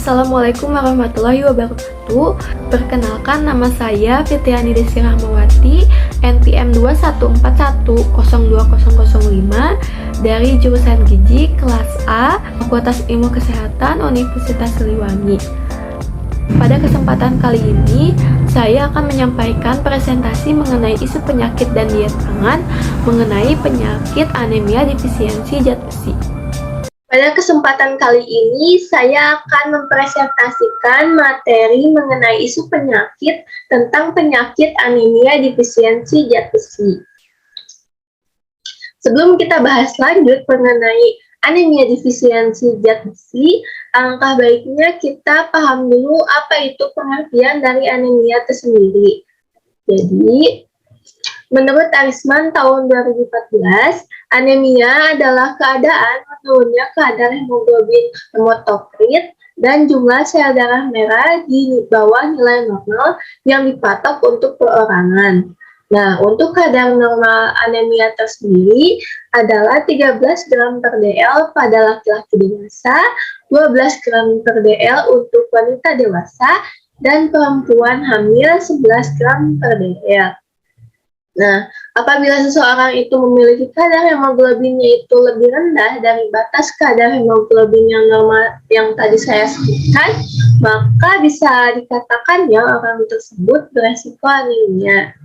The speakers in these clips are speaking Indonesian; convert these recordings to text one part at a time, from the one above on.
Assalamualaikum warahmatullahi wabarakatuh. Perkenalkan, nama saya Fitriani Desi Rahmawati, NPM 214102005 dari jurusan Gizi kelas A, Fakultas Ilmu Kesehatan Universitas Siliwangi. Pada kesempatan kali ini, saya akan menyampaikan presentasi mengenai isu penyakit dan diet pangan mengenai penyakit anemia defisiensi zat besi. Pada kesempatan kali ini, saya akan mempresentasikan materi mengenai isu penyakit tentang penyakit anemia defisiensi zat besi. Sebelum kita bahas lanjut mengenai anemia defisiensi zat besi, alangkah baiknya kita paham dulu apa itu pengertian dari anemia itu sendiri. Jadi, menurut Arisman tahun 2014, anemia adalah keadaan menurunnya kadar hemoglobin hematokrit dan jumlah sel darah merah di bawah nilai normal yang dipatok untuk perorangan. Nah, untuk kadar normal anemia tersendiri adalah 13 gram per dl pada laki-laki dewasa, 12 gram per dl untuk wanita dewasa, dan perempuan hamil 11 gram per dl. Nah, apabila seseorang itu memiliki kadar hemoglobinnya itu lebih rendah dari batas kadar hemoglobin yang normal yang tadi saya sebutkan, maka bisa dikatakan ya orang tersebut beresiko anemia.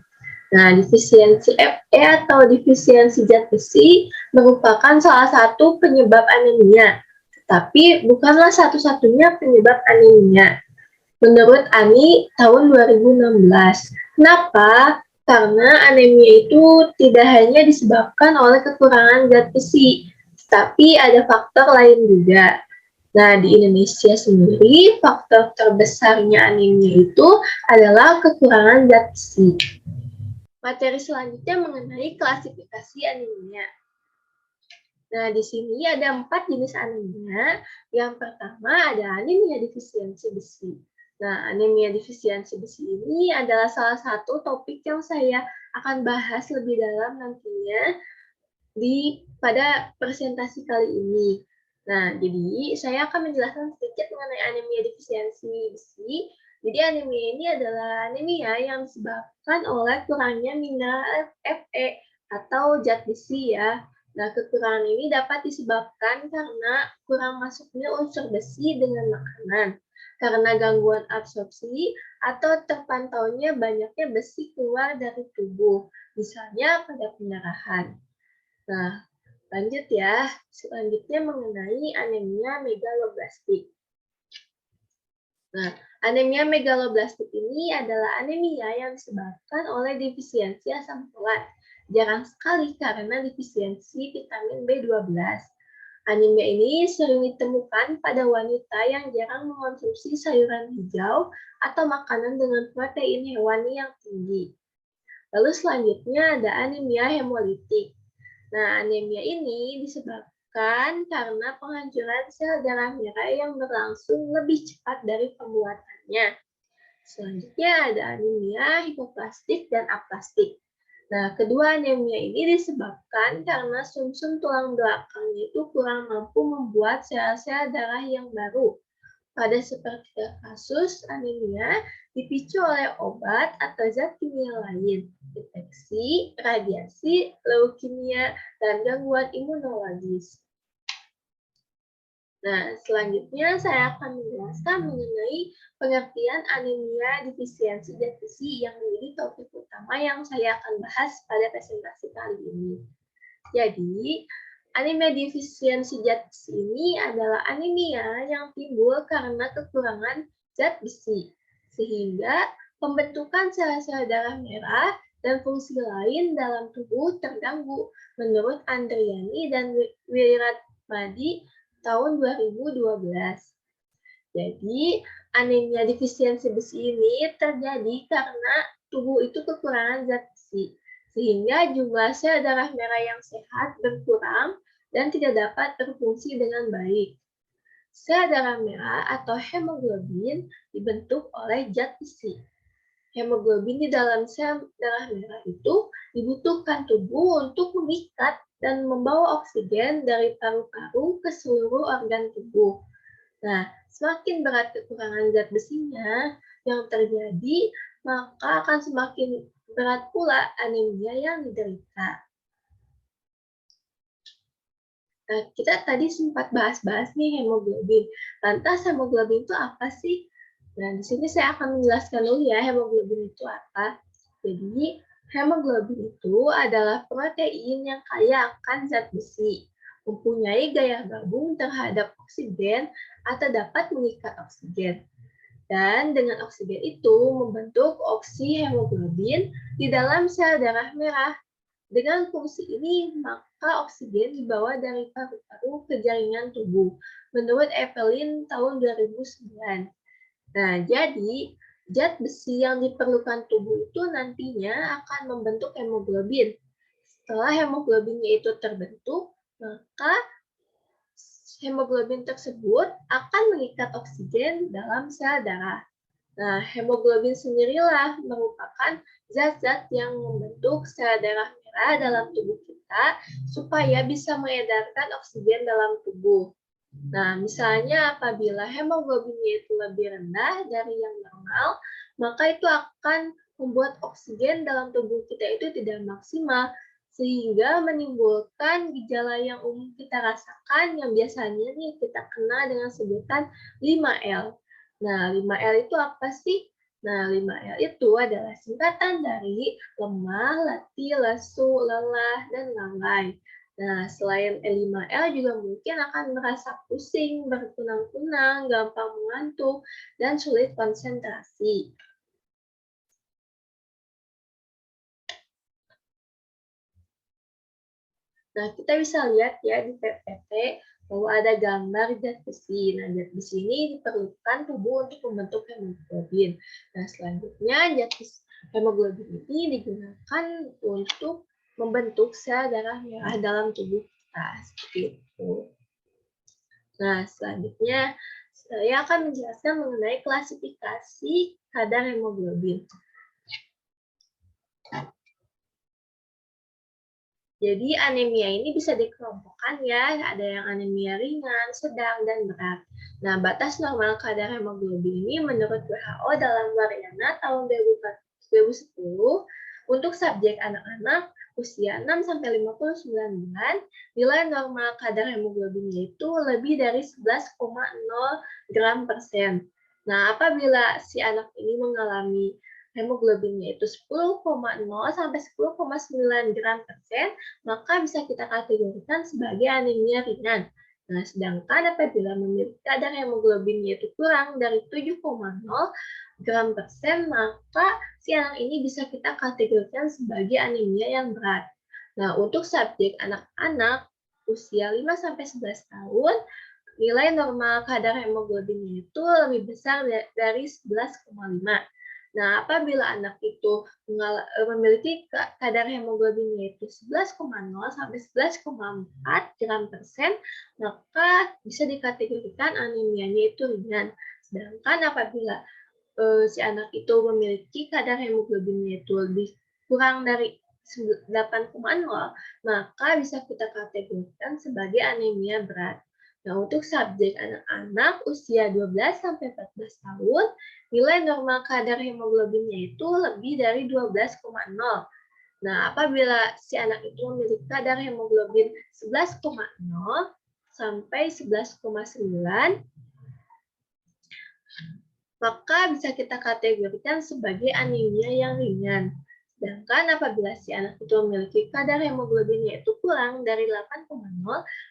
Nah, defisiensi Fe atau defisiensi zat besi merupakan salah satu penyebab anemia, tetapi bukanlah satu-satunya penyebab anemia. Menurut Ani tahun 2016. Kenapa? Karena anemia itu tidak hanya disebabkan oleh kekurangan zat besi, tapi ada faktor lain juga. Nah, di Indonesia sendiri, faktor terbesarnya anemia itu adalah kekurangan zat besi. Materi selanjutnya mengenai klasifikasi anemia. Nah, di sini ada 4 jenis anemia. Yang pertama ada anemia defisiensi besi. Nah, anemia defisiensi besi ini adalah salah satu topik yang saya akan bahas lebih dalam nantinya pada presentasi kali ini. Nah, jadi saya akan menjelaskan sedikit mengenai anemia defisiensi besi. Jadi anemia ini adalah anemia yang disebabkan oleh kurangnya mineral Fe atau zat besi ya. Nah, kekurangan ini dapat disebabkan karena kurang masuknya unsur besi dengan makanan, karena gangguan absorpsi atau terpantaunya banyaknya besi keluar dari tubuh, misalnya pada pendarahan. Nah, lanjut ya. Selanjutnya mengenai anemia megaloblastik. Nah, anemia megaloblastik ini adalah anemia yang disebabkan oleh defisiensi asam folat. Jarang sekali karena defisiensi vitamin B12. Anemia ini sering ditemukan pada wanita yang jarang mengonsumsi sayuran hijau atau makanan dengan protein hewani yang tinggi. Lalu selanjutnya ada anemia hemolitik. Nah, anemia ini disebabkan karena penghancuran sel darah merah yang berlangsung lebih cepat dari pembuatannya. Selanjutnya ada anemia hipoplastik dan aplastik. Nah, kedua anemia ini disebabkan karena sumsum tulang belakangnya itu kurang mampu membuat sel-sel darah yang baru. Pada sepertiga kasus anemia dipicu oleh obat atau zat kimia lain, infeksi, radiasi, leukemia, dan gangguan imunologis. Nah, selanjutnya saya akan menjelaskan mengenai pengertian anemia defisiensi zat besi yang menjadi topik utama yang saya akan bahas pada presentasi kali ini. Jadi, anemia defisiensi zat besi ini adalah anemia yang timbul karena kekurangan zat besi, sehingga pembentukan sel-sel darah merah dan fungsi lain dalam tubuh terganggu, menurut Andriani dan Wiratmadi tahun 2012. Jadi, anemia defisiensi besi ini terjadi karena tubuh itu kekurangan zat besi, sehingga jumlah sel darah merah yang sehat berkurang dan tidak dapat berfungsi dengan baik. Sel darah merah atau hemoglobin dibentuk oleh zat besi. Hemoglobin di dalam sel darah merah itu dibutuhkan tubuh untuk mengikat dan membawa oksigen dari paru-paru ke seluruh organ tubuh. Nah, semakin berat kekurangan zat besinya yang terjadi, maka akan semakin berat pula anemia yang diderita. Nah, kita tadi sempat bahas-bahas nih hemoglobin. Lantas hemoglobin itu apa sih? Nah, di sini saya akan menjelaskan dulu ya hemoglobin itu apa. Jadi, hemoglobin itu adalah protein yang kaya akan zat besi, mempunyai gaya gabung terhadap oksigen atau dapat mengikat oksigen. Dan dengan oksigen itu membentuk oksihemoglobin di dalam sel darah merah. Dengan fungsi ini, maka oksigen dibawa dari paru-paru ke jaringan tubuh, menurut Evelyn tahun 2009. Nah, jadi zat besi yang diperlukan tubuh itu nantinya akan membentuk hemoglobin. Setelah hemoglobinnya itu terbentuk, maka hemoglobin tersebut akan mengikat oksigen dalam sel darah. Nah, hemoglobin sendirilah merupakan zat-zat yang membentuk sel darah merah dalam tubuh kita supaya bisa mengedarkan oksigen dalam tubuh. Nah, misalnya apabila hemoglobinnya itu lebih rendah dari yang normal, maka itu akan membuat oksigen dalam tubuh kita itu tidak maksimal, sehingga menimbulkan gejala yang umum kita rasakan yang biasanya nih kita kenal dengan sebutan 5L. Nah, 5L itu apa sih? Nah, 5L itu adalah singkatan dari lemah, letih, lesu, lelah, dan lalai. Nah, selain L5L juga mungkin akan merasa pusing, berkunang-kunang, gampang mengantuk, dan sulit konsentrasi. Nah, kita bisa lihat ya di PPT bahwa ada gambar zat besi. Nah, zat besi ini diperlukan tubuh untuk membentuk hemoglobin. Nah, selanjutnya zat besi hemoglobin ini digunakan untuk membentuk sel darah merah dalam tubuh kita. Seperti itu. Nah, selanjutnya saya akan menjelaskan mengenai klasifikasi kadar hemoglobin. Jadi anemia ini bisa dikelompokkan ya, ada yang anemia ringan, sedang, dan berat. Nah, batas normal kadar hemoglobin ini menurut WHO dalam Mariana tahun 2010 untuk subjek anak-anak usia 6-59 bulan, nilai normal kadar hemoglobinnya itu lebih dari 11,0 gram per sen. Nah, apabila si anak ini mengalami hemoglobinnya itu 10,0 sampai 10,9 gram per sen, maka bisa kita kategorikan sebagai anemia ringan. Nah, sedangkan apabila memiliki kadar hemoglobinnya itu kurang dari 7,0 gram per sen, maka si anak ini bisa kita kategorikan sebagai anemia yang berat. Nah, untuk subjek anak-anak usia 5-11 tahun, nilai normal kadar hemoglobinnya itu lebih besar dari 11,5. Nah, apabila anak itu memiliki kadar hemoglobinnya itu 11,0 sampai 11,4 gram per sen, maka bisa dikategorikan anemianya itu ringan. Sedangkan apabila si anak itu memiliki kadar hemoglobinnya itu lebih kurang dari 8,0, maka bisa kita kategorikan sebagai anemia berat. Nah, untuk subjek anak-anak usia 12-14 tahun, nilai normal kadar hemoglobinnya itu lebih dari 12,0. Nah, apabila si anak itu memiliki kadar hemoglobin 11,0 sampai 11,9, maka bisa kita kategorikan sebagai anemia yang ringan. Sedangkan apabila si anak itu memiliki kadar hemoglobinnya itu kurang dari 8,0,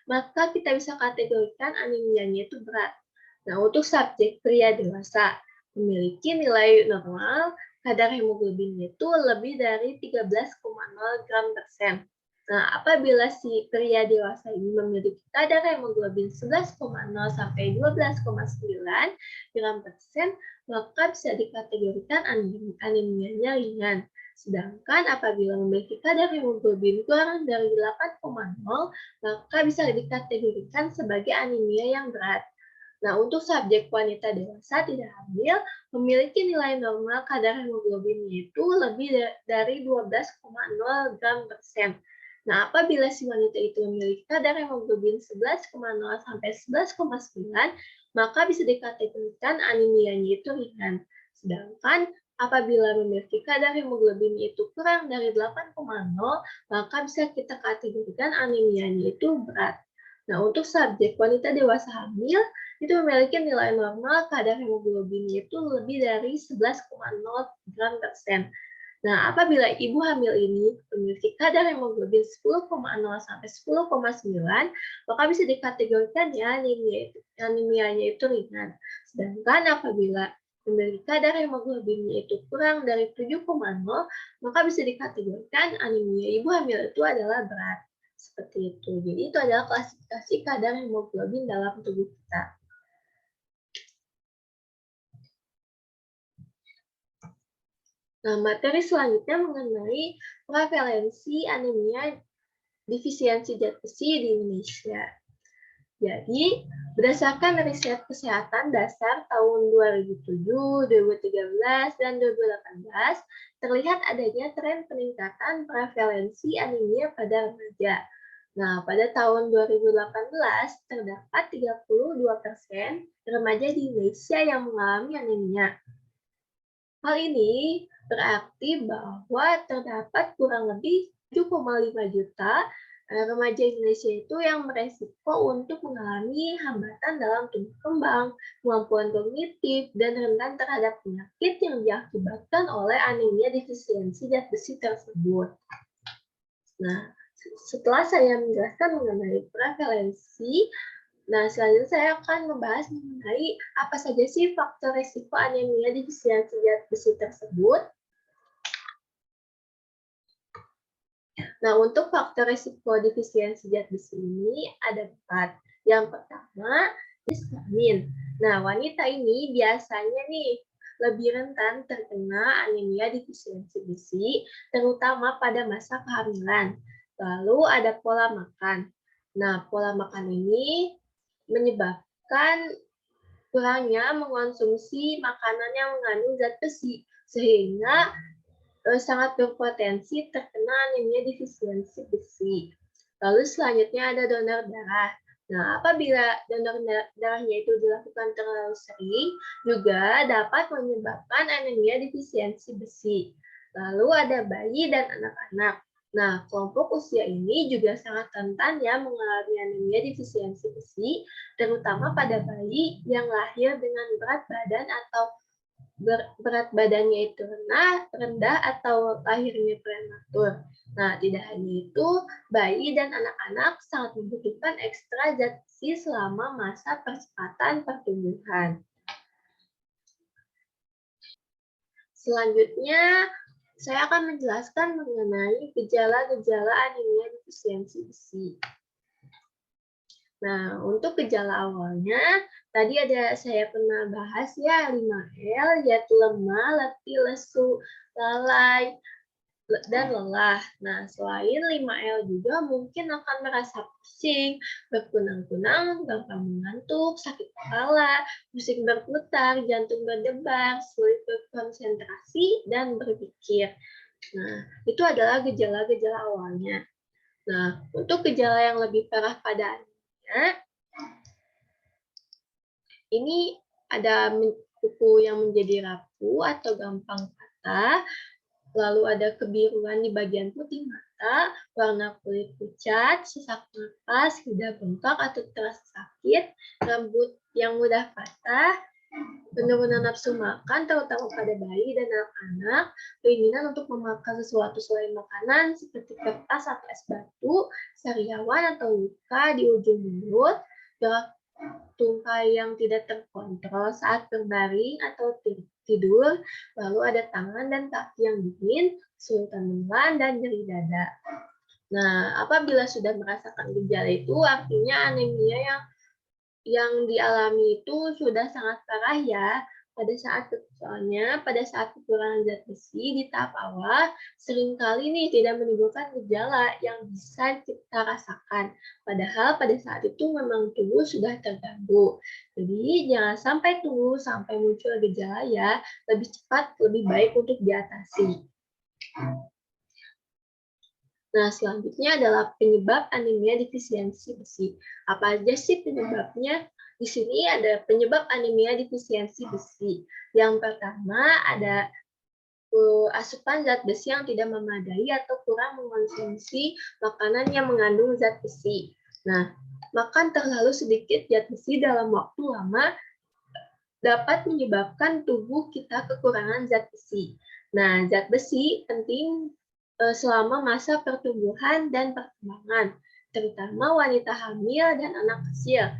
maka kita bisa kategorikan anemianya itu berat. Nah, untuk subjek pria dewasa memiliki nilai normal kadar hemoglobinnya itu lebih dari 13,0 gram per sen. Nah, apabila si pria dewasa ini memiliki kadar hemoglobin 11,0 sampai 12,9 gram per sen, maka bisa dikategorikan anemianya ringan. Sedangkan apabila memiliki kadar hemoglobin kurang dari 8,0, maka bisa dikategorikan sebagai anemia yang berat. Nah, untuk subjek wanita dewasa tidak hamil memiliki nilai normal kadar hemoglobinnya itu lebih dari 12,0 gram per sen. Nah, apabila si wanita itu memiliki kadar hemoglobin 11,0 sampai 11,9, maka bisa dikategorikan anemianya itu ringan. Sedangkan apabila memiliki kadar hemoglobin itu kurang dari 8,0, maka bisa kita kategorikan anemianya itu berat. Nah, untuk subjek wanita dewasa hamil, itu memiliki nilai normal kadar hemoglobinnya itu lebih dari 11,0 gram per sen. Nah, apabila ibu hamil ini memiliki kadar hemoglobin 10,0 sampai 10,9, maka bisa dikategorikan ya anemianya itu ringan. Sedangkan apabila memiliki kadar hemoglobinnya itu kurang dari 7,0, maka bisa dikategorikan anemia ibu hamil itu adalah berat. Seperti itu. Jadi itu adalah klasifikasi kadar hemoglobin dalam tubuh kita. Nah, materi selanjutnya mengenai prevalensi anemia defisiensi zat besi di Indonesia. Jadi, berdasarkan riset kesehatan dasar tahun 2007, 2013, dan 2018, terlihat adanya tren peningkatan prevalensi anemia pada remaja. Nah, pada tahun 2018, terdapat 32% remaja di Indonesia yang mengalami anemia. Hal ini berarti bahwa terdapat kurang lebih 7,5 juta remaja Indonesia itu yang beresiko untuk mengalami hambatan dalam tumbuh kembang, kemampuan kognitif, dan rentan terhadap penyakit yang diakibatkan oleh anemia defisiensi zat besi tersebut. Nah, setelah saya menjelaskan mengenai prevalensi, nah, selanjutnya saya akan membahas mengenai apa saja sih faktor risiko anemia defisiensi zat besi tersebut. Nah, untuk faktor risiko defisiensi zat besi ini ada 4. Yang pertama, jenis kelamin. Nah, wanita ini biasanya nih lebih rentan terkena anemia defisiensi besi, terutama pada masa kehamilan. Lalu ada pola makan. Nah, pola makan ini menyebabkan kurangnya mengonsumsi makanan yang mengandung zat besi, sehingga sangat berpotensi terkena anemia defisiensi besi. Lalu selanjutnya ada donor darah. Nah, apabila donor darahnya itu dilakukan terlalu sering, juga dapat menyebabkan anemia defisiensi besi. Lalu ada bayi dan anak-anak. Nah, kelompok usia ini juga sangat rentan ya mengalami anemia defisiensi besi, terutama pada bayi yang lahir dengan berat badan atau berat badannya itu rendah atau lahirnya prematur. Nah, tidak hanya itu, bayi dan anak-anak sangat membutuhkan ekstra zat besi selama masa percepatan pertumbuhan. Selanjutnya, saya akan menjelaskan mengenai gejala-gejala anemia defisiensi besi. Nah, untuk gejala awalnya, tadi saya pernah bahas ya 5L, yaitu lemah, letih, lesu, lalai, dan lelah. Nah, selain 5L juga mungkin akan merasa pusing, berkunang-kunang, gampang mengantuk, sakit kepala, pusing berputar, jantung berdebar, sulit berkonsentrasi, dan berpikir. Nah, itu adalah gejala-gejala awalnya. Nah, untuk gejala yang lebih parah pada anemia, ini ada kuku yang menjadi rapuh atau gampang patah, lalu ada kebiruan di bagian putih mata, warna kulit pucat, sesak napas, lidah bengkak atau terasa sakit, rambut yang mudah patah, penurunan nafsu makan terutama pada bayi dan anak-anak, keinginan untuk memakan sesuatu selain makanan seperti kertas atau es batu, sariawan atau luka di ujung mulut, gerak tungkai yang tidak terkontrol saat berbaring atau tidur, lalu ada tangan dan kaki yang dingin, kesulitan menelan, dan nyeri dada. Nah, apabila sudah merasakan gejala itu, artinya anemia yang dialami itu sudah sangat parah ya. Soalnya pada saat kekurangan zat besi di tahap awal, seringkali nih tidak menimbulkan gejala yang bisa kita rasakan. Padahal pada saat itu memang tubuh sudah terganggu. Jadi jangan sampai tunggu sampai muncul gejala ya, lebih cepat lebih baik untuk diatasi. Nah, selanjutnya adalah penyebab anemia defisiensi besi. Apa aja sih penyebabnya? Di sini ada penyebab anemia defisiensi besi. Yang pertama ada asupan zat besi yang tidak memadai atau kurang mengonsumsi makanan yang mengandung zat besi. Nah, makan terlalu sedikit zat besi dalam waktu lama dapat menyebabkan tubuh kita kekurangan zat besi. Nah, zat besi penting selama masa pertumbuhan dan perkembangan, terutama wanita hamil dan anak kecil.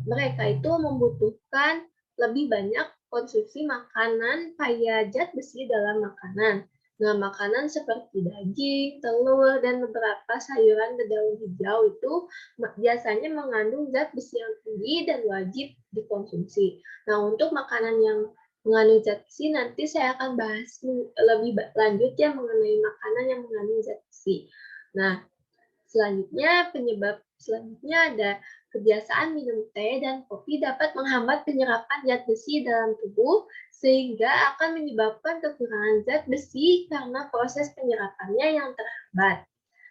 Mereka itu membutuhkan lebih banyak konsumsi makanan kaya zat besi dalam makanan. Nah, makanan seperti daging, telur, dan beberapa sayuran berdaun hijau itu biasanya mengandung zat besi yang tinggi dan wajib dikonsumsi. Nah, untuk makanan yang mengandung zat besi, nanti saya akan bahas lebih lanjut ya mengenai makanan yang mengandung zat besi. Nah, penyebab selanjutnya ada kebiasaan minum teh dan kopi dapat menghambat penyerapan zat besi dalam tubuh sehingga akan menyebabkan kekurangan zat besi karena proses penyerapannya yang terhambat.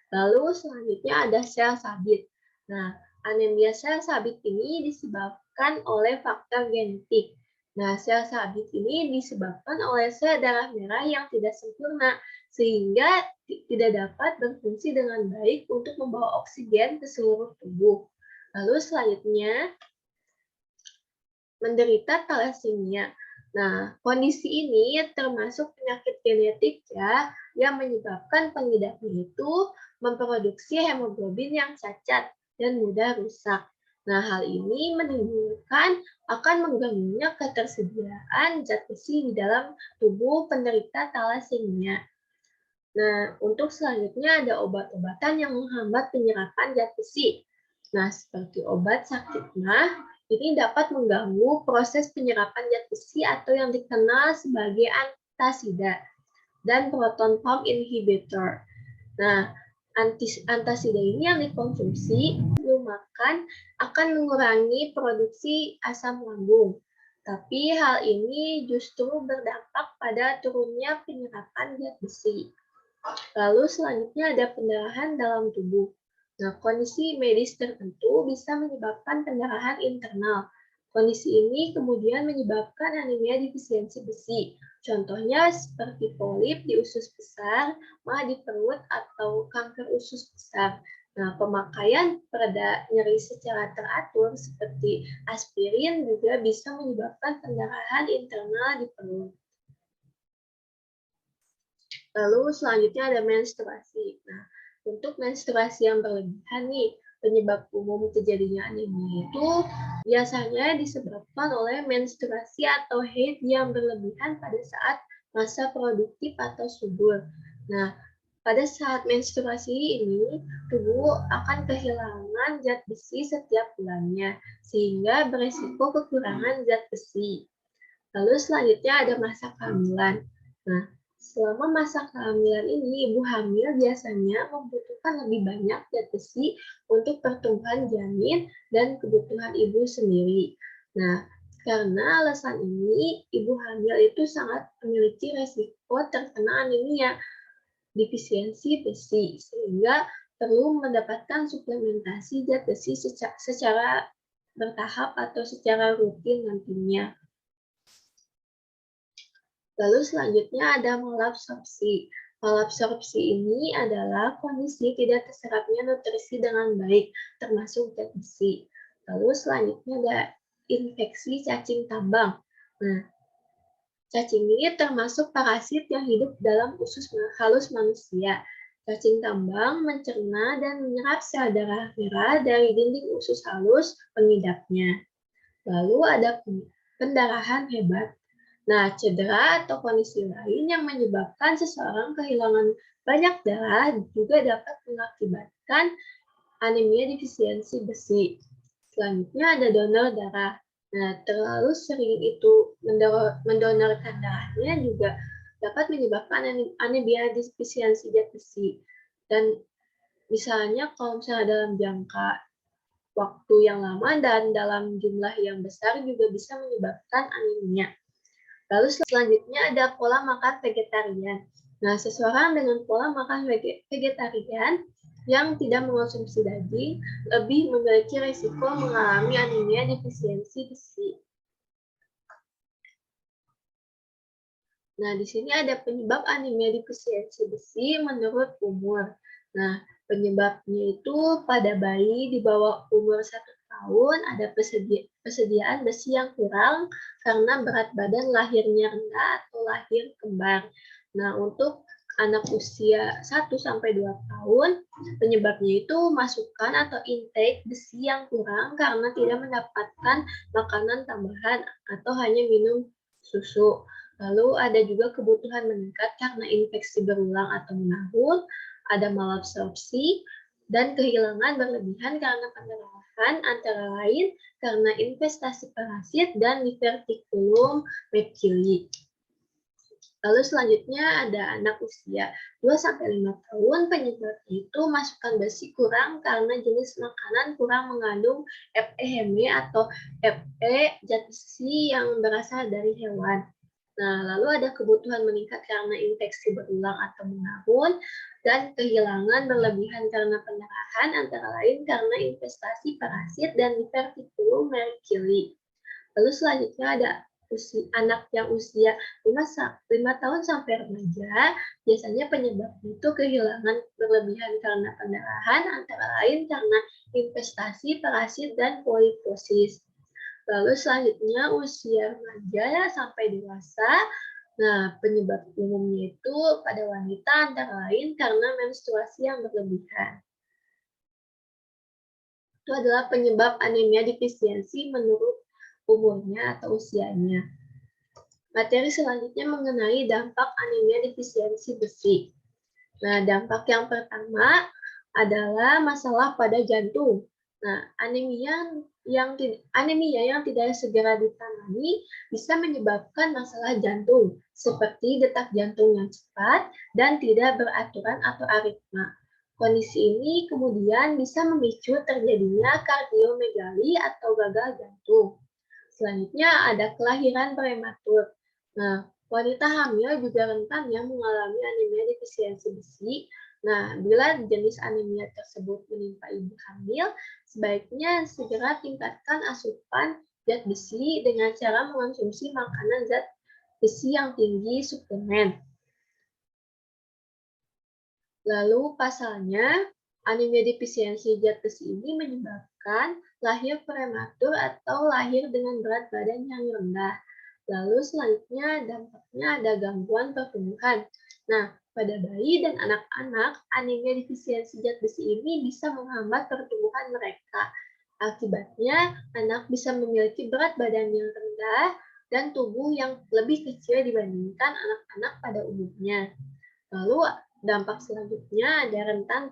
Lalu selanjutnya ada sel sabit. Nah, anemia sel sabit ini disebabkan oleh faktor genetik. Nah, sel sabit ini disebabkan oleh sel darah merah yang tidak sempurna, sehingga tidak dapat berfungsi dengan baik untuk membawa oksigen ke seluruh tubuh. Lalu selanjutnya, menderita thalassemia. Nah, kondisi ini termasuk penyakit genetik ya, yang menyebabkan pengidapnya itu memproduksi hemoglobin yang cacat dan mudah rusak. Nah, hal ini menimbulkan akan mengganggunya ketersediaan zat besi di dalam tubuh penderita thalassemia. Nah, untuk selanjutnya ada obat-obatan yang menghambat penyerapan zat besi. Nah, seperti obat sakit mah, ini dapat mengganggu proses penyerapan zat besi atau yang dikenal sebagai antasida dan proton pump inhibitor. Nah, antasida ini yang dikonsumsi sebelum makan akan mengurangi produksi asam lambung. Tapi hal ini justru berdampak pada turunnya penyerapan zat besi. Lalu selanjutnya ada pendarahan dalam tubuh. Nah, kondisi medis tertentu bisa menyebabkan pendarahan internal. Kondisi ini kemudian menyebabkan anemia defisiensi besi. Contohnya seperti polip di usus besar, mah di perut, atau kanker usus besar. Nah, pemakaian pereda nyeri secara teratur seperti aspirin juga bisa menyebabkan pendarahan internal di perut. Lalu selanjutnya ada menstruasi. Nah, untuk menstruasi yang berlebihan nih, penyebab umum terjadinya anemia itu biasanya disebabkan oleh menstruasi atau haid yang berlebihan pada saat masa produktif atau subur. Nah, pada saat menstruasi ini, tubuh akan kehilangan zat besi setiap bulannya, sehingga beresiko kekurangan zat besi. Lalu selanjutnya ada masa kehamilan. Nah, selama masa kehamilan ini, ibu hamil biasanya membutuhkan lebih banyak zat besi untuk pertumbuhan janin dan kebutuhan ibu sendiri. Nah, karena alasan ini, ibu hamil itu sangat memiliki resiko terkena anemia defisiensi besi, sehingga perlu mendapatkan suplementasi zat besi secara bertahap atau secara rutin nantinya. Lalu selanjutnya ada malabsorpsi. Malabsorpsi ini adalah kondisi tidak terserapnya nutrisi dengan baik, termasuk zat besi. Lalu selanjutnya ada infeksi cacing tambang. Nah, cacing ini termasuk parasit yang hidup dalam usus halus manusia. Cacing tambang mencerna dan menyerap sel darah merah dari dinding usus halus pengidapnya. Lalu ada pendarahan hebat. Nah, cedera atau kondisi lain yang menyebabkan seseorang kehilangan banyak darah juga dapat mengakibatkan anemia defisiensi besi. Selanjutnya ada donor darah. Nah, terlalu sering itu mendonorkan darahnya juga dapat menyebabkan anemia defisiensi zat besi. Dan misalnya kalau misalnya dalam jangka waktu yang lama dan dalam jumlah yang besar juga bisa menyebabkan anemia. Lalu selanjutnya ada pola makan vegetarian. Nah, seseorang dengan pola makan vegetarian yang tidak mengonsumsi daging lebih memiliki risiko mengalami anemia defisiensi besi. Nah, di sini ada penyebab anemia defisiensi besi menurut umur. Nah, penyebabnya itu pada bayi di bawah umur 1 tahun ada persediaan besi yang kurang karena berat badan lahirnya rendah atau lahir kembar. Nah, untuk anak usia 1-2 tahun, penyebabnya itu masukan atau intake besi yang kurang karena tidak mendapatkan makanan tambahan atau hanya minum susu. Lalu ada juga kebutuhan meningkat karena infeksi berulang atau menahun, ada malabsorpsi, dan kehilangan berlebihan karena pendarahan antara lain karena investasi parasit dan diverticulum mercury. Lalu selanjutnya ada anak usia 2-5 tahun, penyebabnya itu masukan besi kurang karena jenis makanan kurang mengandung Fe atau Fe zat besi yang berasal dari hewan. Nah, lalu ada kebutuhan meningkat karena infeksi berulang atau menahun dan kehilangan berlebihan karena pendarahan antara lain karena investasi parasit dan diverticulum mercury. Lalu selanjutnya ada anak yang usia 5 tahun sampai remaja, biasanya penyebabnya itu kehilangan berlebihan karena pendarahan, antara lain karena investasi, parasit, dan poliposis. Lalu selanjutnya usia remaja sampai dewasa. Nah, penyebab umumnya itu pada wanita antara lain karena menstruasi yang berlebihan. Itu adalah penyebab anemia defisiensi menurut umurnya atau usianya. Materi selanjutnya mengenai dampak anemia defisiensi besi. Nah, dampak yang pertama adalah masalah pada jantung. Nah, anemia yang tidak segera ditangani bisa menyebabkan masalah jantung, seperti detak jantung yang cepat dan tidak beraturan atau aritma. Kondisi ini kemudian bisa memicu terjadinya kardiomegali atau gagal jantung. Selanjutnya ada kelahiran prematur. Nah, wanita hamil juga rentan yang mengalami anemia defisiensi besi. Nah, bila jenis anemia tersebut menimpa ibu hamil, sebaiknya segera tingkatkan asupan zat besi dengan cara mengonsumsi makanan zat besi yang tinggi suplemen. Lalu pasalnya, anemia defisiensi zat besi ini menyebabkan lahir prematur atau lahir dengan berat badan yang rendah. Lalu selanjutnya dampaknya ada gangguan pertumbuhan. Nah, pada bayi dan anak-anak, anemia defisiensi zat besi ini bisa menghambat pertumbuhan mereka. Akibatnya, anak bisa memiliki berat badan yang rendah dan tubuh yang lebih kecil dibandingkan anak-anak pada umumnya. Lalu dampak selanjutnya ada rentan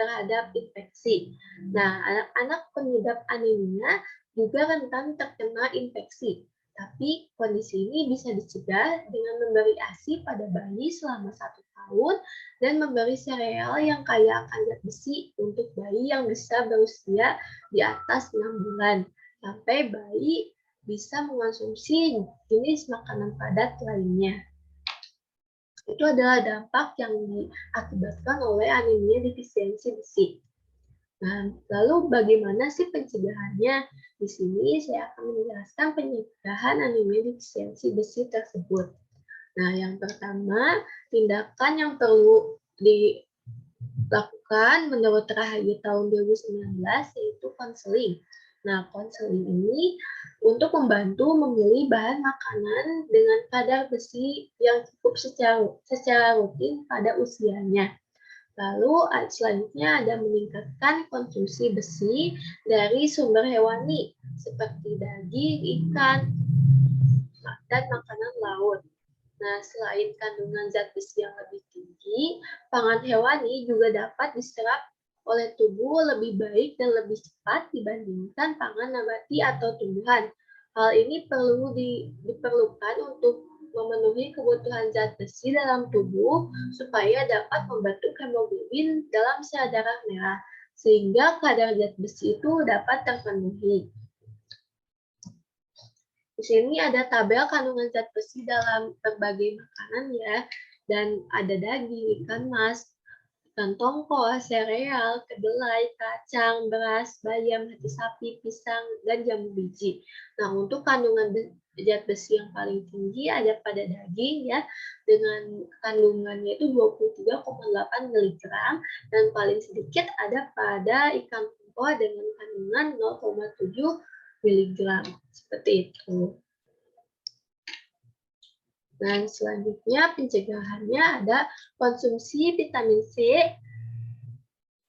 terhadap infeksi. Nah, anak-anak pengidap anemia juga rentan terkena infeksi. Tapi kondisi ini bisa dicegah dengan memberi ASI pada bayi selama 1 tahun dan memberi sereal yang kaya akan zat besi untuk bayi yang bisa berusia di atas 6 bulan. Sampai bayi bisa mengonsumsi jenis makanan padat lainnya. Itu adalah dampak yang diakibatkan oleh anemia defisiensi besi. Nah, lalu bagaimana sih pencegahannya? Di sini saya akan menjelaskan pencegahan anemia defisiensi besi tersebut. Nah, yang pertama, tindakan yang perlu dilakukan menurut Rahayu tahun 2019 yaitu konseling. Nah, konseling ini untuk membantu memilih bahan makanan dengan kadar besi yang cukup secara rutin pada usianya. Lalu selanjutnya ada meningkatkan konsumsi besi dari sumber hewani seperti daging, ikan, dan makanan laut. Nah, selain kandungan zat besi yang lebih tinggi, pangan hewani juga dapat diserap oleh tubuh lebih baik dan lebih cepat dibandingkan pangan nabati atau tumbuhan. Hal ini diperlukan untuk memenuhi kebutuhan zat besi dalam tubuh supaya dapat membentuk hemoglobin dalam sel darah merah, sehingga kadar zat besi itu dapat terpenuhi. Di sini ada tabel kandungan zat besi dalam berbagai makanan ya, dan ada daging, ikan mas, Kantong kol, sereal, kedelai, kacang, beras, bayam, hati sapi, pisang, dan jambu biji. Nah, untuk kandungan zat besi yang paling tinggi ada pada daging ya, dengan kandungannya itu 23,8 mg, dan paling sedikit ada pada ikan tongkol dengan kandungan 0,7 mg. Seperti itu. Dan selanjutnya pencegahannya ada konsumsi vitamin C,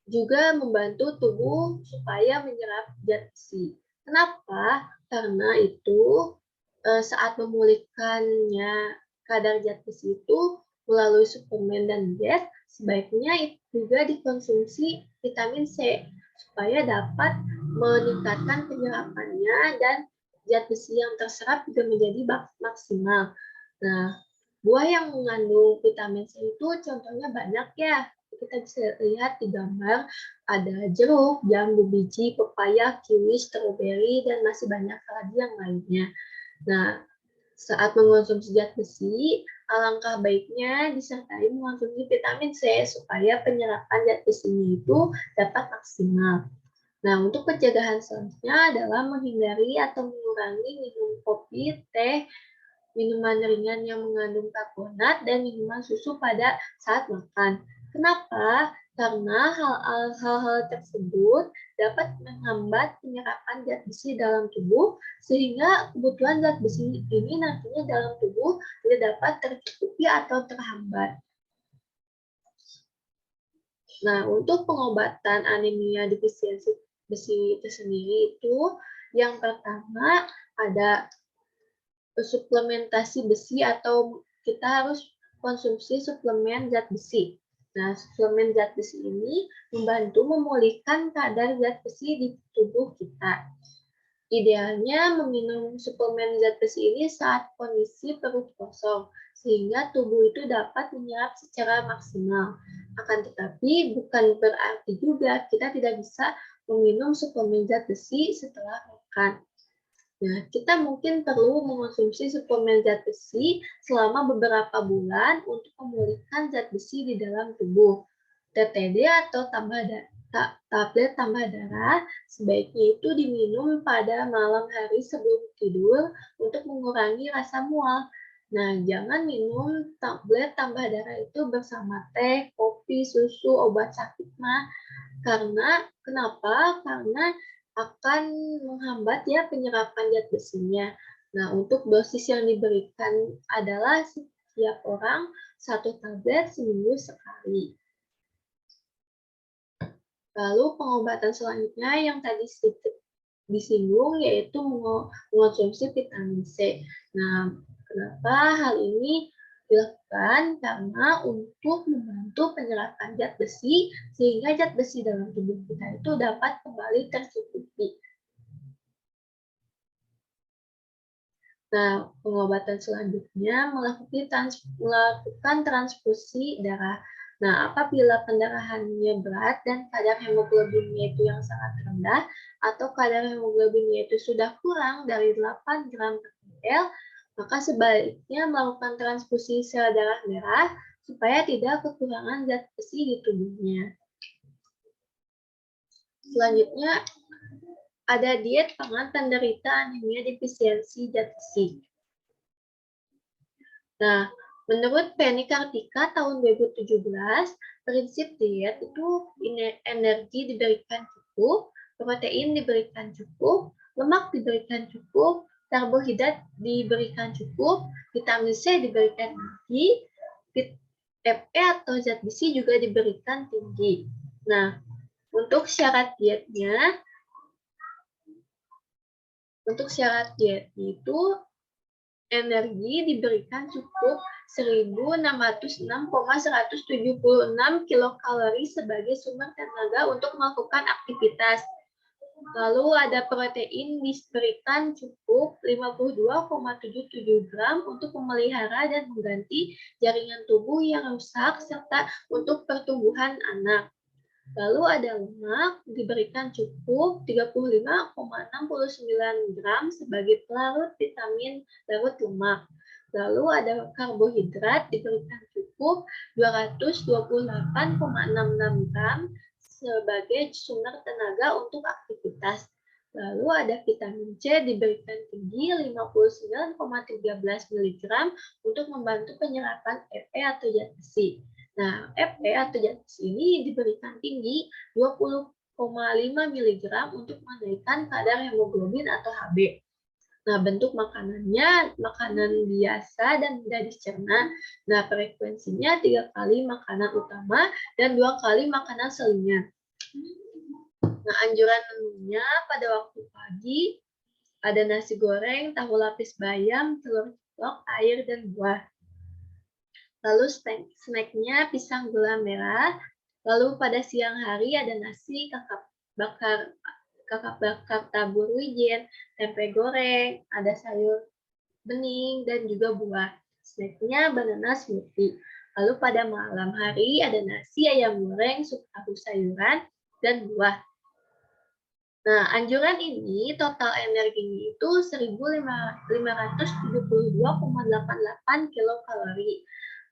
juga membantu tubuh supaya menyerap zat besi. Kenapa? Karena itu saat memulihkannya kadar zat besi itu melalui suplemen dan diet, sebaiknya juga dikonsumsi vitamin C supaya dapat meningkatkan penyerapannya dan zat besi yang terserap juga menjadi maksimal. Nah, buah yang mengandung vitamin C itu contohnya banyak ya. Kita bisa lihat di gambar ada jeruk, jambu biji, pepaya, kiwi, stroberi, dan masih banyak lagi yang lainnya. Nah, saat mengonsumsi zat besi, alangkah baiknya disertai mengonsumsi vitamin C supaya penyerapan zat besinya itu dapat maksimal. Nah, untuk pencegahan selanjutnya adalah menghindari atau mengurangi minum kopi, teh, minuman ringan yang mengandung karbonat, dan minuman susu pada saat makan. Kenapa? Karena hal-hal tersebut dapat menghambat penyerapan zat besi dalam tubuh, sehingga kebutuhan zat besi ini nantinya dalam tubuh tidak dapat tercukupi atau terhambat. Nah, untuk pengobatan anemia defisiensi besi itu sendiri itu, yang pertama ada suplementasi besi atau kita harus konsumsi suplemen zat besi. Nah, suplemen zat besi ini membantu memulihkan kadar zat besi di tubuh kita. Idealnya meminum suplemen zat besi ini saat kondisi perut kosong, sehingga tubuh itu dapat menyerap secara maksimal. Akan tetapi bukan berarti juga kita tidak bisa meminum suplemen zat besi setelah makan. Nah, kita mungkin perlu mengonsumsi suplemen zat besi selama beberapa bulan untuk memulihkan zat besi di dalam tubuh. TTD atau tablet tambah darah sebaiknya itu diminum pada malam hari sebelum tidur untuk mengurangi rasa mual. Nah, jangan minum tablet tambah darah itu bersama teh, kopi, susu, obat sakit mah. Kenapa? Karena akan menghambat ya penyerapan zat besinya. Nah, untuk dosis yang diberikan adalah setiap orang 1 tablet seminggu sekali. Lalu pengobatan selanjutnya yang tadi sedikit disinggung yaitu mengonsumsi vitamin C. Nah, kenapa hal ini dilakukan? Karena untuk membantu penyerapan zat besi sehingga zat besi dalam tubuh kita itu dapat kembali tercukupi. Nah, pengobatan selanjutnya melakukan transfusi darah. Nah, apabila pendarahannya berat dan kadar hemoglobinnya itu yang sangat rendah, atau kadar hemoglobinnya itu sudah kurang dari 8 gram per ml, maka sebaiknya melakukan transfusi sel darah merah supaya tidak kekurangan zat besi di tubuhnya. Selanjutnya, ada diet pangan penderita anemia defisiensi zat besi. Nah, menurut Penny Kartika tahun 2017, prinsip diet itu energi diberikan cukup, protein diberikan cukup, lemak diberikan cukup, karbohidrat diberikan cukup, vitamin C diberikan tinggi, Fe atau zat besi juga diberikan tinggi. Nah, untuk syarat dietnya itu energi diberikan cukup 1606,176 kilokalori sebagai sumber tenaga untuk melakukan aktivitas. Lalu ada protein diberikan cukup 52,77 gram untuk memelihara dan mengganti jaringan tubuh yang rusak serta untuk pertumbuhan anak. Lalu ada lemak diberikan cukup 35,69 gram sebagai pelarut vitamin larut lemak. Lalu ada karbohidrat diberikan cukup cukup 228,66 gram sebagai sumber tenaga untuk aktivitas. Lalu ada vitamin C diberikan tinggi 59,13 mg untuk membantu penyerapan Fe atau zat besi. Nah, Fe atau zat besi ini diberikan tinggi 20,5 mg untuk menaikkan kadar hemoglobin atau Hb. Nah, bentuk makanannya makanan biasa dan mudah dicerna. Nah, frekuensinya 3 kali makanan utama dan 2 kali makanan selingan. Nah, anjuran menunya pada waktu pagi ada nasi goreng, tahu lapis bayam, telur ceplok, air, dan buah. Lalu snacknya pisang gula merah. Lalu pada siang hari ada nasi, kakap bakar tabur wijen, tempe goreng, ada sayur bening, dan juga buah. Snacknya banana smoothie. Lalu pada malam hari ada nasi, ayam goreng, sup tahu sayuran, dan buah. Nah, anjuran ini total energinya itu 1.572,88 kilokalori.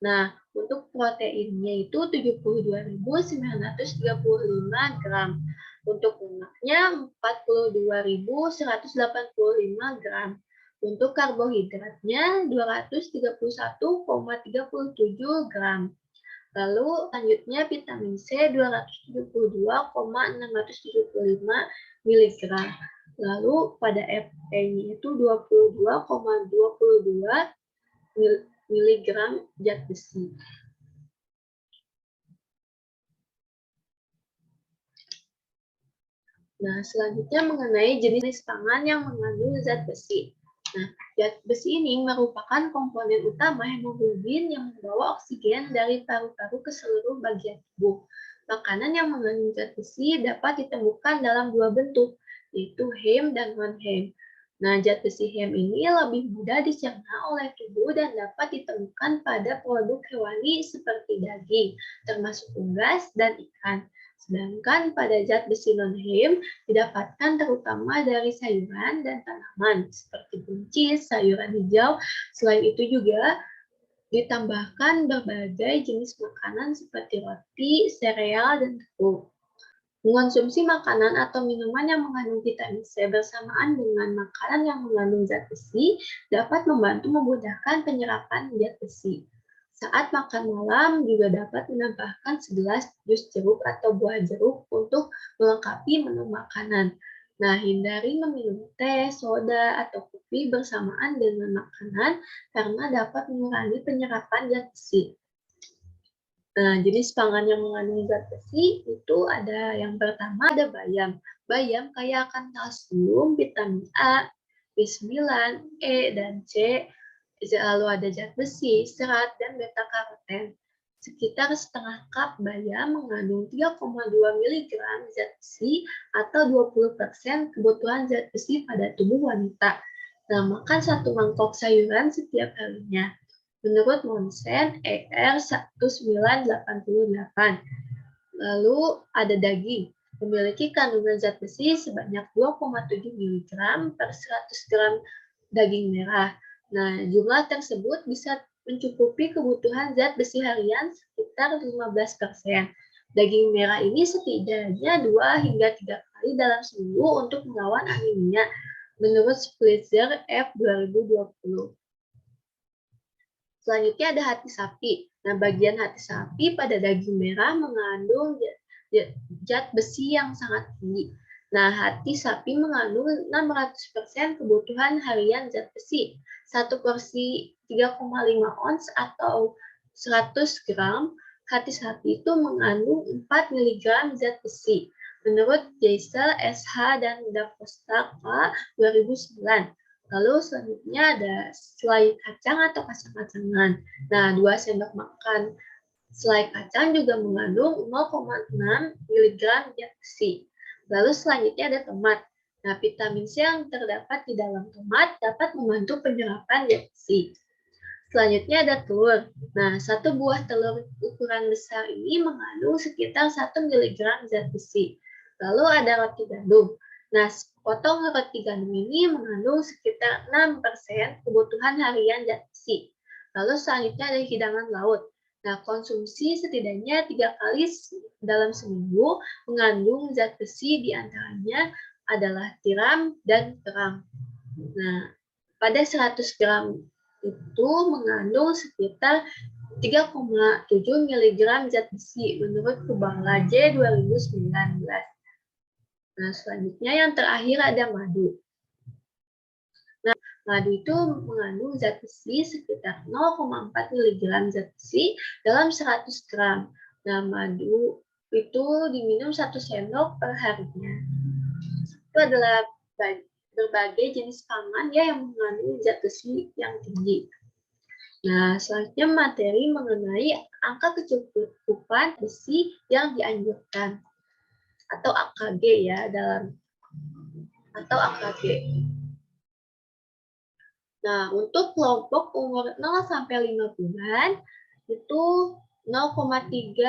Nah, untuk proteinnya itu 72.935 gram. Untuk lemaknya 42.185 gram. Untuk karbohidratnya 231,37 gram. Lalu selanjutnya vitamin C 272,675 mg. Lalu pada Fe-nya itu 22,22 mg zat besi. Nah, selanjutnya mengenai jenis pangan yang mengandung zat besi. Nah, zat besi ini merupakan komponen utama hemoglobin yang membawa oksigen dari paru-paru ke seluruh bagian tubuh. Makanan yang mengandung zat besi dapat ditemukan dalam dua bentuk, yaitu heme dan non-heme. Nah, zat besi heme ini lebih mudah dicerna oleh tubuh dan dapat ditemukan pada produk hewani seperti daging, termasuk unggas dan ikan. Sedangkan pada zat besi non-heme didapatkan terutama dari sayuran dan tanaman seperti buncis, sayuran hijau. Selain itu juga ditambahkan berbagai jenis makanan seperti roti, sereal, dan tepung. Mengonsumsi makanan atau minuman yang mengandung vitamin C bersamaan dengan makanan yang mengandung zat besi dapat membantu memudahkan penyerapan zat besi. Saat makan malam juga dapat menambahkan segelas jus jeruk atau buah jeruk untuk melengkapi menu makanan. Nah, hindari meminum teh, soda, atau kopi bersamaan dengan makanan karena dapat mengurangi penyerapan zat besi. Nah, jenis pangan yang mengandung zat besi itu ada yang pertama ada bayam. Bayam kaya akan kalsium, vitamin A, B9, E, dan C. Lalu ada zat besi, serat, dan beta-karoten. Sekitar setengah cup bayam mengandung 3,2 mg zat besi atau 20% kebutuhan zat besi pada tubuh wanita. Nah, makan 1 mangkok sayuran setiap harinya. Menurut Monsen ER 1988. Lalu ada daging, memiliki kandungan zat besi sebanyak 2,7 mg per 100 gram daging merah. Nah, jumlah tersebut bisa mencukupi kebutuhan zat besi harian sekitar 15%. Daging merah ini setidaknya 2 hingga 3 kali dalam seminggu untuk melawan anemia, menurut Splitzer F 2020. Selanjutnya ada hati sapi. Nah, bagian hati sapi pada daging merah mengandung zat besi yang sangat tinggi. Nah, hati sapi mengandung 600% kebutuhan harian zat besi. Satu porsi 3,5 ons atau 100 gram hati sapi itu mengandung 4 mg zat besi. Menurut Jaisel, SH, dan Dacosta K 2009. Lalu selanjutnya ada selai kacang atau kacang-kacangan. Nah, 2 sendok makan selai kacang juga mengandung 0,6 mg zat besi. Lalu selanjutnya ada tomat. Nah, vitamin C yang terdapat di dalam tomat dapat membantu penyerapan zat besi. Selanjutnya ada telur. Nah, 1 buah telur ukuran besar ini mengandung sekitar 1 mg zat besi. Lalu ada roti gandum. Nah, potong roti gandum ini mengandung sekitar 6% kebutuhan harian zat besi. Lalu selanjutnya ada hidangan laut. Nah, konsumsi setidaknya 3 kali dalam seminggu mengandung zat besi, diantaranya adalah tiram dan kerang. Nah, pada 100 gram itu mengandung sekitar 3,7 mg zat besi menurut Kubala J 2019. Nah, selanjutnya yang terakhir ada madu. Nah, madu itu mengandung zat besi sekitar 0,4 mg zat besi dalam 100 gram. Nah, madu itu diminum 1 sendok per harinya. Itu adalah berbagai jenis pangan ya yang mengandung zat besi yang tinggi. Nah, selanjutnya materi mengenai angka kecukupan besi yang dianjurkan atau AKG ya atau AKG. Nah, untuk kelompok umur 0 sampai 5 bulan itu 0,3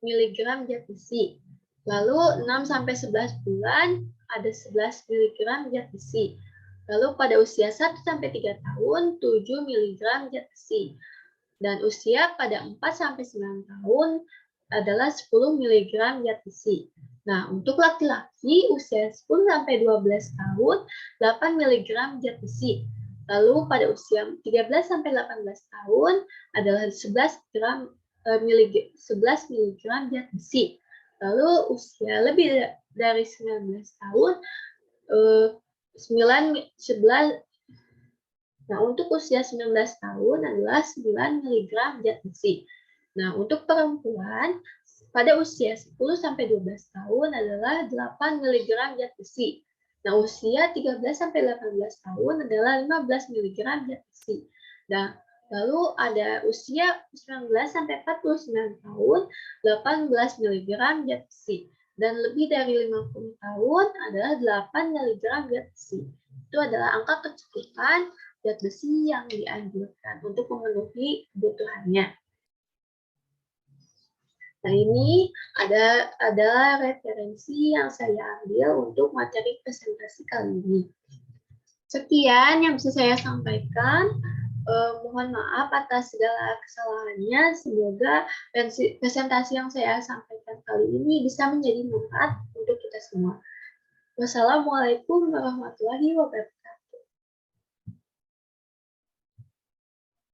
mg zat besi. Lalu 6 sampai 11 bulan ada 11 mg zat besi. Lalu pada usia 1 sampai 3 tahun 7 mg zat besi. Dan usia pada 4 sampai 9 tahun adalah 10 mg zat besi. Nah, untuk laki-laki usia 10 sampai 12 tahun 8 mg zat besi. Lalu pada usia 13 sampai 18 tahun adalah 11 mg zat besi. Lalu usia lebih dari 19 tahun 11. Nah, untuk usia 19 tahun adalah 9 mg zat besi. Nah, untuk perempuan pada usia 10 sampai 12 tahun adalah 8 mg zat besi. Nah, usia 13 sampai 18 tahun adalah 15 mg zat besi. Nah, lalu ada usia 19 sampai 49 tahun 18 mg zat besi. Dan lebih dari 50 tahun adalah 8 mg zat besi. Itu adalah angka kecukupan zat besi yang dianjurkan untuk memenuhi kebutuhannya. Nah, ini adalah referensi yang saya ambil untuk materi presentasi kali ini. Sekian yang bisa saya sampaikan. Mohon maaf atas segala kesalahannya. Semoga presentasi yang saya sampaikan kali ini bisa menjadi manfaat untuk kita semua. Wassalamualaikum warahmatullahi wabarakatuh.